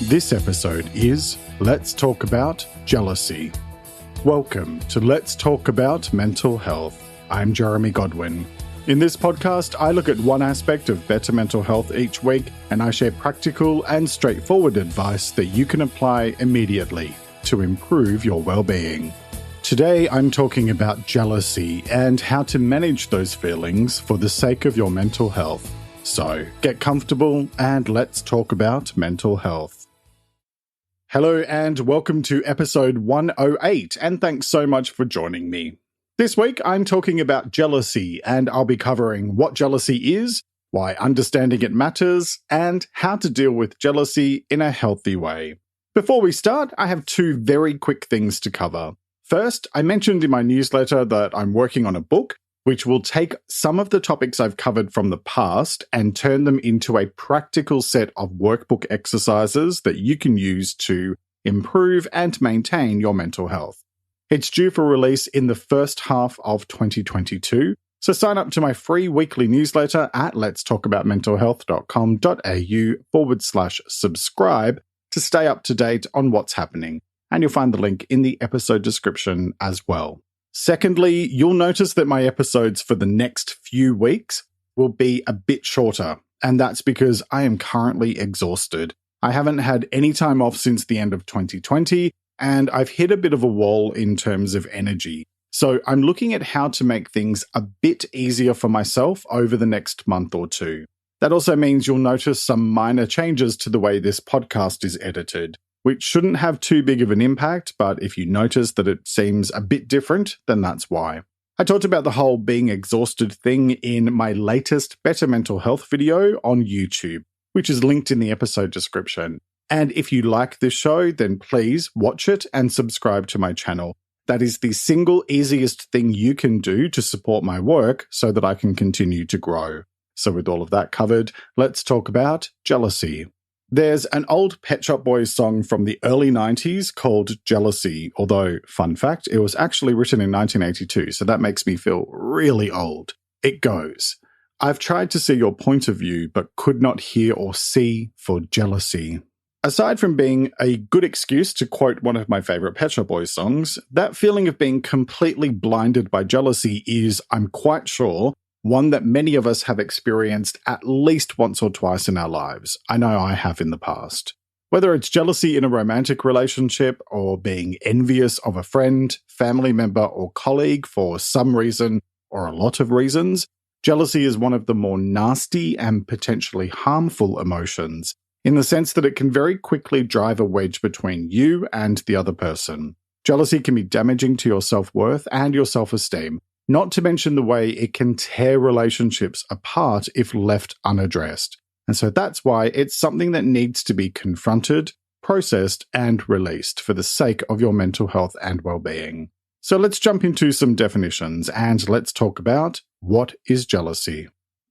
This episode is Let's Talk About Jealousy. Welcome to Let's Talk About Mental Health. I'm Jeremy Godwin. In this podcast, I look at one aspect of better mental health each week, and I share practical and straightforward advice that you can apply immediately to improve your well-being. Today, I'm talking about jealousy and how to manage those feelings for the sake of your mental health. So, get comfortable and let's talk about mental health. Hello and welcome to episode 108, and thanks so much for joining me. This week, I'm talking about jealousy, and I'll be covering what jealousy is, why understanding it matters, and how to deal with jealousy in a healthy way. Before we start, I have two very quick things to cover. First, I mentioned in my newsletter that I'm working on a book, which will take some of the topics I've covered from the past and turn them into a practical set of workbook exercises that you can use to improve and maintain your mental health. It's due for release in the first half of 2022, so sign up to my free weekly newsletter at letstalkaboutmentalhealth.com.au/subscribe to stay up to date on what's happening, and you'll find the link in the episode description as well. Secondly, you'll notice that my episodes for the next few weeks will be a bit shorter, and that's because I am currently exhausted. I haven't had any time off since the end of 2020, and I've hit a bit of a wall in terms of energy. So I'm looking at how to make things a bit easier for myself over the next month or two. That also means you'll notice some minor changes to the way this podcast is edited, which shouldn't have too big of an impact, but if you notice that it seems a bit different, then that's why. I talked about the whole being exhausted thing in my latest Better Mental Health video on YouTube, which is linked in the episode description. And if you like this show, then please watch it and subscribe to my channel. That is the single easiest thing you can do to support my work so that I can continue to grow. So with all of that covered, let's talk about jealousy. There's an old Pet Shop Boys song from the early 90s called Jealousy, although, fun fact, it was actually written in 1982, so that makes me feel really old. It goes, "I've tried to see your point of view, but could not hear or see for jealousy." Aside from being a good excuse to quote one of my favorite Pet Shop Boys songs, that feeling of being completely blinded by jealousy is, I'm quite sure, one that many of us have experienced at least once or twice in our lives. I know I have in the past. Whether it's jealousy in a romantic relationship or being envious of a friend, family member, or colleague for some reason or a lot of reasons, jealousy is one of the more nasty and potentially harmful emotions in the sense that it can very quickly drive a wedge between you and the other person. Jealousy can be damaging to your self-worth and your self-esteem, not to mention the way it can tear relationships apart if left unaddressed. And so that's why it's something that needs to be confronted, processed, and released for the sake of your mental health and well-being. So let's jump into some definitions and let's talk about what is jealousy.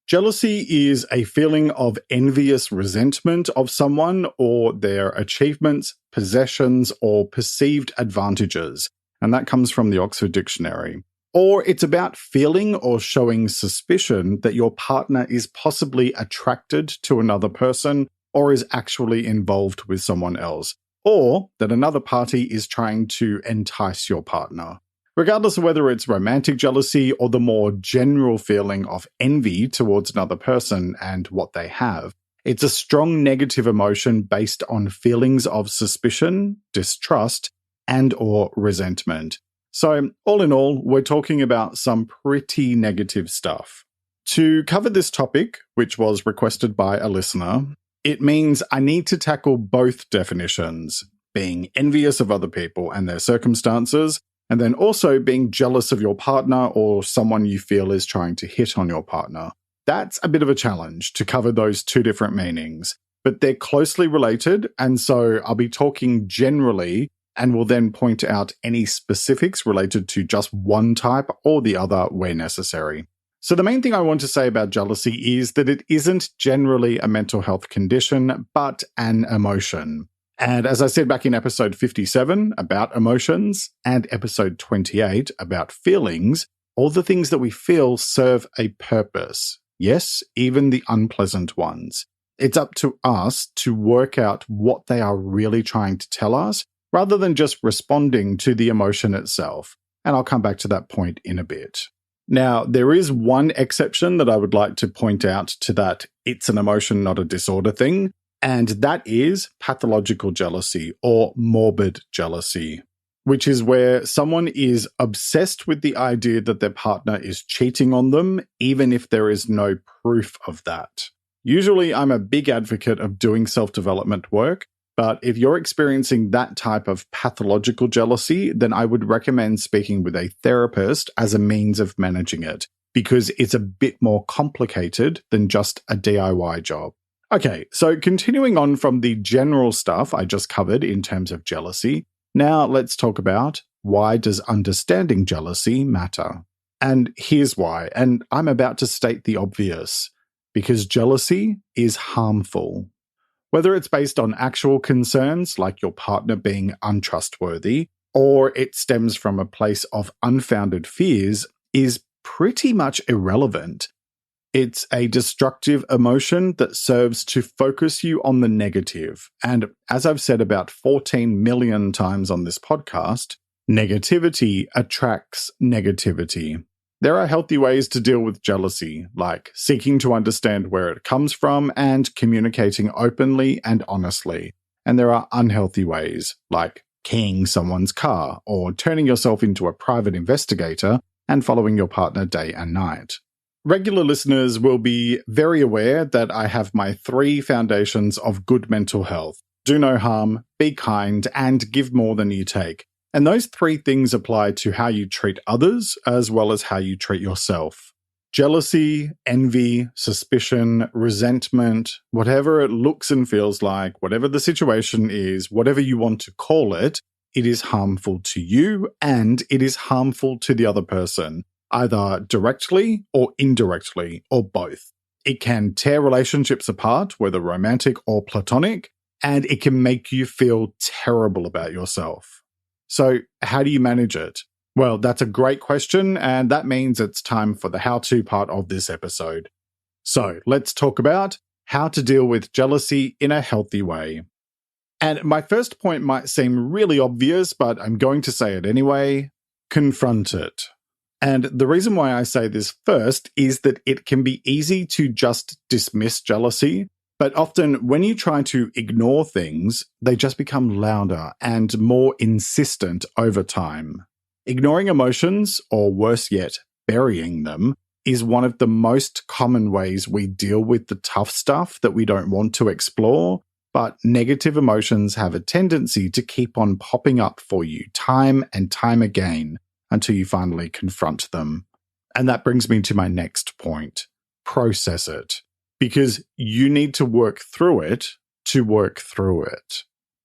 Jealousy is a feeling of envious resentment of someone or their achievements, possessions, or perceived advantages. And that comes from the Oxford Dictionary. Or it's about feeling or showing suspicion that your partner is possibly attracted to another person or is actually involved with someone else, or that another party is trying to entice your partner. Regardless of whether it's romantic jealousy or the more general feeling of envy towards another person and what they have, it's a strong negative emotion based on feelings of suspicion, distrust, and/or resentment. So, all in all, we're talking about some pretty negative stuff. To cover this topic, which was requested by a listener, it means I need to tackle both definitions, being envious of other people and their circumstances, and then also being jealous of your partner or someone you feel is trying to hit on your partner. That's a bit of a challenge to cover those two different meanings, but they're closely related, and so I'll be talking generally and will then point out any specifics related to just one type or the other where necessary. So the main thing I want to say about jealousy is that it isn't generally a mental health condition, but an emotion. And as I said back in episode 57 about emotions and episode 28 about feelings, all the things that we feel serve a purpose. Yes, even the unpleasant ones. It's up to us to work out what they are really trying to tell us, rather than just responding to the emotion itself. And I'll come back to that point in a bit. Now, there is one exception that I would like to point out to that it's an emotion, not a disorder thing, and that is pathological jealousy or morbid jealousy, which is where someone is obsessed with the idea that their partner is cheating on them, even if there is no proof of that. Usually, I'm a big advocate of doing self-development work, but if you're experiencing that type of pathological jealousy, then I would recommend speaking with a therapist as a means of managing it, because it's a bit more complicated than just a DIY job. Okay, so continuing on from the general stuff I just covered in terms of jealousy, now let's talk about why does understanding jealousy matter? And here's why, and I'm about to state the obvious, because jealousy is harmful. Whether it's based on actual concerns, like your partner being untrustworthy, or it stems from a place of unfounded fears, is pretty much irrelevant. It's a destructive emotion that serves to focus you on the negative. And as I've said about 14 million times on this podcast, negativity attracts negativity. There are healthy ways to deal with jealousy, like seeking to understand where it comes from and communicating openly and honestly. And there are unhealthy ways, like keying someone's car or turning yourself into a private investigator and following your partner day and night. Regular listeners will be very aware that I have my 3 foundations of good mental health: do no harm, be kind, and give more than you take. And those 3 things apply to how you treat others as well as how you treat yourself. Jealousy, envy, suspicion, resentment, whatever it looks and feels like, whatever the situation is, whatever you want to call it, it is harmful to you and it is harmful to the other person, either directly or indirectly, or both. It can tear relationships apart, whether romantic or platonic, and it can make you feel terrible about yourself. So how do you manage it? Well, that's a great question, and that means it's time for the how-to part of this episode. So let's talk about how to deal with jealousy in a healthy way. And my first point might seem really obvious, but I'm going to say it anyway. Confront it. And the reason why I say this first is that it can be easy to just dismiss jealousy, but often when you try to ignore things, they just become louder and more insistent over time. Ignoring emotions, or worse yet, burying them, is one of the most common ways we deal with the tough stuff that we don't want to explore, but negative emotions have a tendency to keep on popping up for you time and time again until you finally confront them. And that brings me to my next point. Process it. Because you need to work through it to work through it.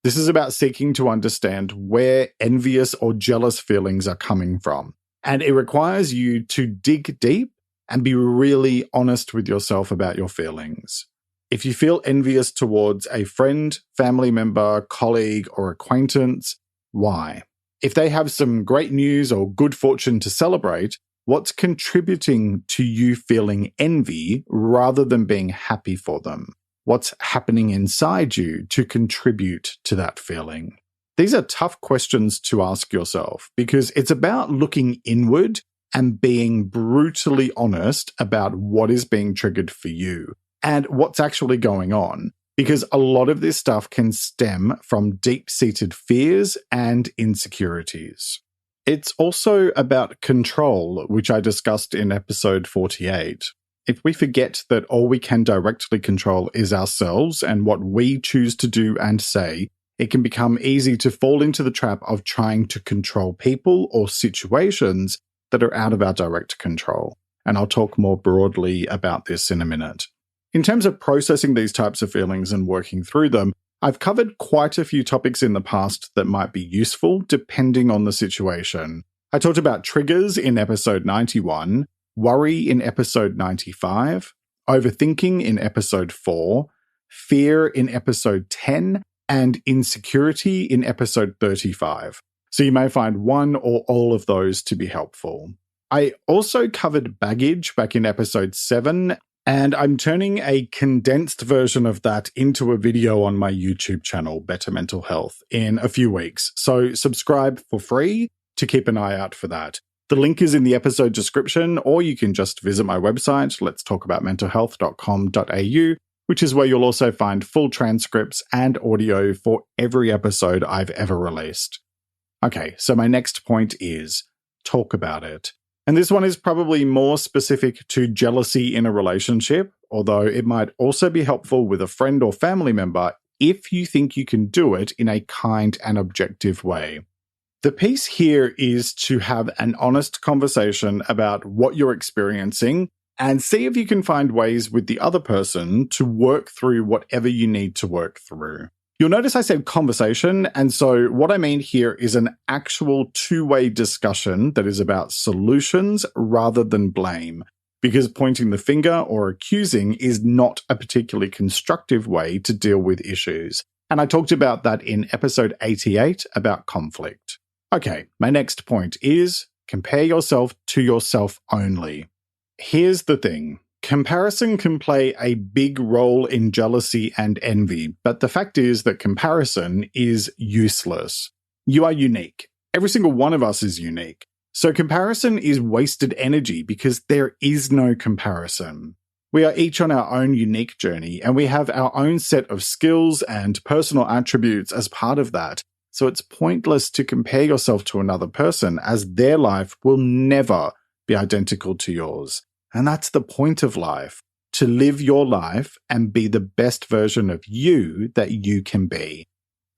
This is about seeking to understand where envious or jealous feelings are coming from. And it requires you to dig deep and be really honest with yourself about your feelings. If you feel envious towards a friend, family member, colleague, or acquaintance, why? If they have some great news or good fortune to celebrate, what's contributing to you feeling envy rather than being happy for them? What's happening inside you to contribute to that feeling? These are tough questions to ask yourself because it's about looking inward and being brutally honest about what is being triggered for you and what's actually going on. Because a lot of this stuff can stem from deep-seated fears and insecurities. It's also about control, which I discussed in episode 48. If we forget that all we can directly control is ourselves and what we choose to do and say, it can become easy to fall into the trap of trying to control people or situations that are out of our direct control. And I'll talk more broadly about this in a minute. In terms of processing these types of feelings and working through them, I've covered quite a few topics in the past that might be useful depending on the situation. I talked about triggers in episode 91, worry in episode 95, overthinking in episode 4, fear in episode 10, and insecurity in episode 35. So you may find one or all of those to be helpful. I also covered baggage back in episode 7 And I'm turning a condensed version of that into a video on my YouTube channel, Better Mental Health, in a few weeks. So subscribe for free to keep an eye out for that. The link is in the episode description, or you can just visit my website, letstalkaboutmentalhealth.com.au, which is where you'll also find full transcripts and audio for every episode I've ever released. Okay, so my next point is talk about it. And this one is probably more specific to jealousy in a relationship, although it might also be helpful with a friend or family member if you think you can do it in a kind and objective way. The piece here is to have an honest conversation about what you're experiencing and see if you can find ways with the other person to work through whatever you need to work through. You'll notice I said conversation, and so what I mean here is an actual two-way discussion that is about solutions rather than blame, because pointing the finger or accusing is not a particularly constructive way to deal with issues. And I talked about that in episode 88 about conflict. Okay, my next point is compare yourself to yourself only. Here's the thing. Comparison can play a big role in jealousy and envy, but the fact is that comparison is useless. You are unique. Every single one of us is unique. So comparison is wasted energy because there is no comparison. We are each on our own unique journey, and we have our own set of skills and personal attributes as part of that. So it's pointless to compare yourself to another person, as their life will never be identical to yours. And that's the point of life, to live your life and be the best version of you that you can be.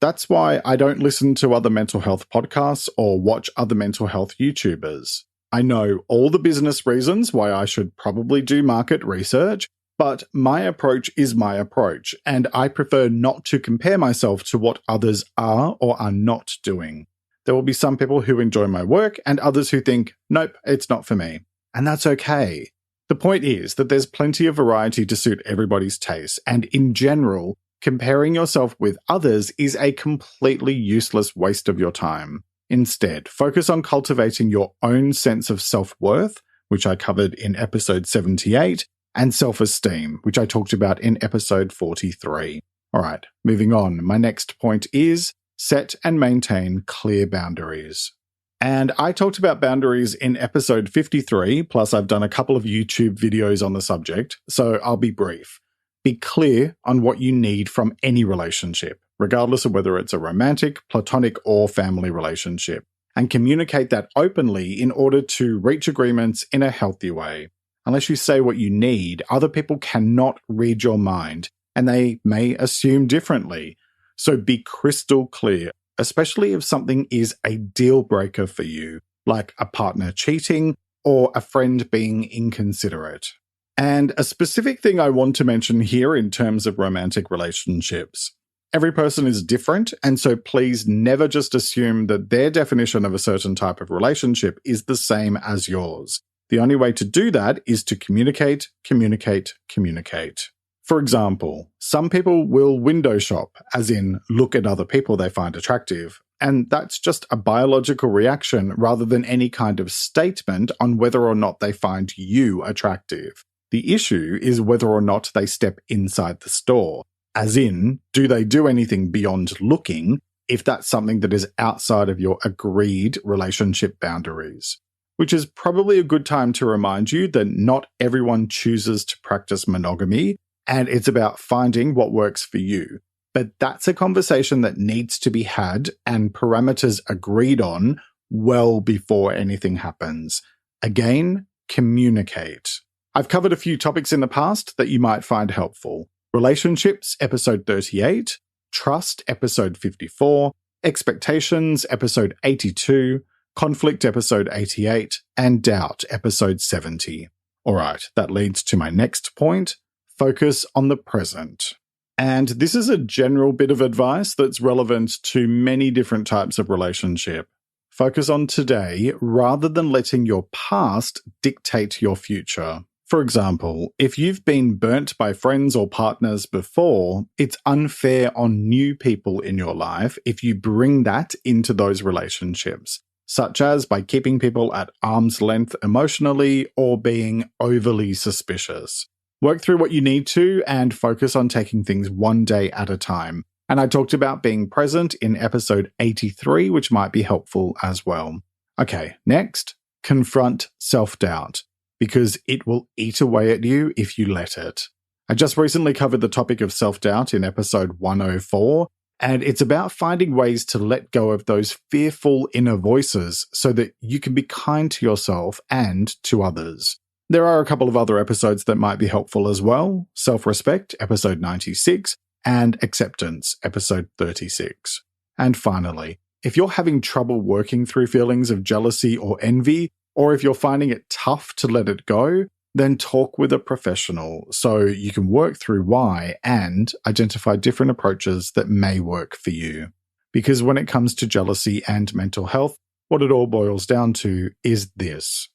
That's why I don't listen to other mental health podcasts or watch other mental health YouTubers. I know all the business reasons why I should probably do market research, but my approach is my approach, and I prefer not to compare myself to what others are or are not doing. There will be some people who enjoy my work and others who think, nope, it's not for me. And that's okay. The point is that there's plenty of variety to suit everybody's taste, and in general, comparing yourself with others is a completely useless waste of your time. Instead, focus on cultivating your own sense of self-worth, which I covered in episode 78, and self-esteem, which I talked about in episode 43. All right, moving on. My next point is set and maintain clear boundaries. And I talked about boundaries in episode 53, plus I've done a couple of YouTube videos on the subject, so I'll be brief. Be clear on what you need from any relationship, regardless of whether it's a romantic, platonic, or family relationship, and communicate that openly in order to reach agreements in a healthy way. Unless you say what you need, other people cannot read your mind, and they may assume differently. So be crystal clear, especially if something is a deal breaker for you, like a partner cheating or a friend being inconsiderate. And a specific thing I want to mention here in terms of romantic relationships. Every person is different, and so please never just assume that their definition of a certain type of relationship is the same as yours. The only way to do that is to communicate, communicate, communicate. For example, some people will window shop, as in look at other people they find attractive, and that's just a biological reaction rather than any kind of statement on whether or not they find you attractive. The issue is whether or not they step inside the store, as in, do they do anything beyond looking if that's something that is outside of your agreed relationship boundaries. Which is probably a good time to remind you that not everyone chooses to practice monogamy, and it's about finding what works for you. But that's a conversation that needs to be had and parameters agreed on well before anything happens. Again, communicate. I've covered a few topics in the past that you might find helpful. Relationships, episode 38, trust, episode 54, expectations, episode 82, conflict, episode 88, and doubt, episode 70. All right, that leads to my next point. Focus on the present. And this is a general bit of advice that's relevant to many different types of relationship. Focus on today rather than letting your past dictate your future. For example, if you've been burnt by friends or partners before, it's unfair on new people in your life if you bring that into those relationships, such as by keeping people at arm's length emotionally or being overly suspicious. Work through what you need to and focus on taking things one day at a time. And I talked about being present in episode 83, which might be helpful as well. Okay, next, confront self-doubt, because it will eat away at you if you let it. I just recently covered the topic of self-doubt in episode 104, and it's about finding ways to let go of those fearful inner voices so that you can be kind to yourself and to others. There are a couple of other episodes that might be helpful as well. Self-respect, episode 96, and acceptance, episode 36. And finally, if you're having trouble working through feelings of jealousy or envy, or if you're finding it tough to let it go, then talk with a professional so you can work through why and identify different approaches that may work for you. Because when it comes to jealousy and mental health, what it all boils down to is this.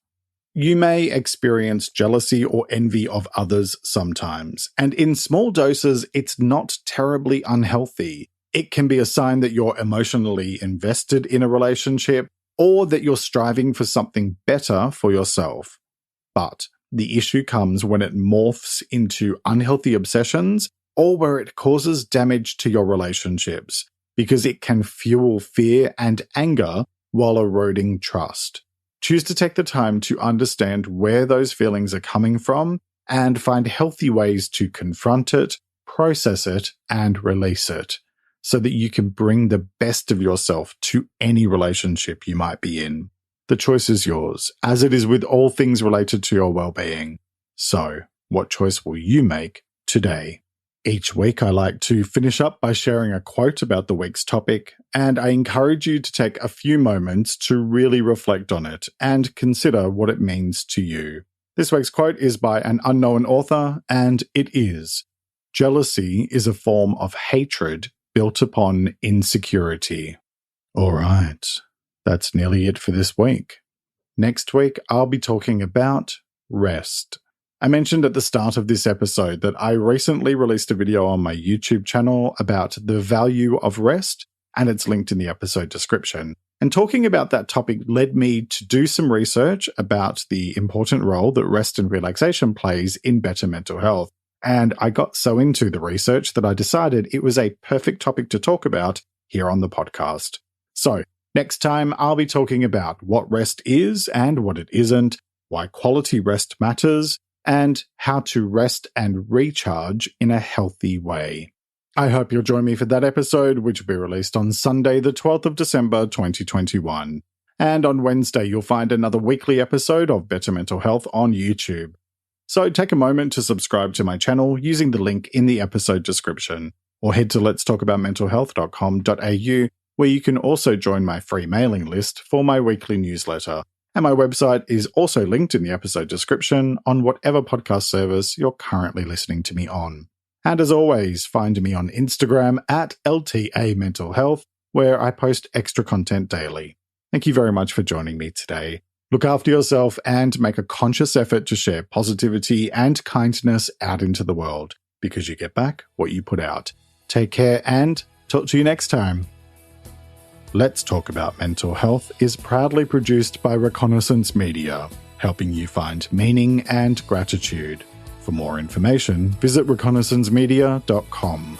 You may experience jealousy or envy of others sometimes, and in small doses, it's not terribly unhealthy. It can be a sign that you're emotionally invested in a relationship or that you're striving for something better for yourself. But the issue comes when it morphs into unhealthy obsessions or where it causes damage to your relationships, because it can fuel fear and anger while eroding trust. Choose to take the time to understand where those feelings are coming from and find healthy ways to confront it, process it, and release it so that you can bring the best of yourself to any relationship you might be in. The choice is yours, as it is with all things related to your well-being. So, what choice will you make today? Each week, I like to finish up by sharing a quote about the week's topic, and I encourage you to take a few moments to really reflect on it and consider what it means to you. This week's quote is by an unknown author, and it is, "Jealousy is a form of hatred built upon insecurity." All right, that's nearly it for this week. Next week, I'll be talking about rest. I mentioned at the start of this episode that I recently released a video on my YouTube channel about the value of rest, and it's linked in the episode description. And talking about that topic led me to do some research about the important role that rest and relaxation plays in better mental health. And I got so into the research that I decided it was a perfect topic to talk about here on the podcast. So, next time I'll be talking about what rest is and what it isn't, why quality rest matters, and how to rest and recharge in a healthy way. I hope you'll join me for that episode, which will be released on Sunday, the 12th of December, 2021. And on Wednesday, you'll find another weekly episode of Better Mental Health on YouTube. So take a moment to subscribe to my channel using the link in the episode description, or head to letstalkaboutmentalhealth.com.au, where you can also join my free mailing list for my weekly newsletter. And my website is also linked in the episode description on whatever podcast service you're currently listening to me on. And as always, find me on Instagram at LTA Mental Health, where I post extra content daily. Thank you very much for joining me today. Look after yourself and make a conscious effort to share positivity and kindness out into the world, because you get back what you put out. Take care and talk to you next time. Let's Talk About Mental Health is proudly produced by Reconnaissance Media, helping you find meaning and gratitude. For more information, visit reconnaissancemedia.com.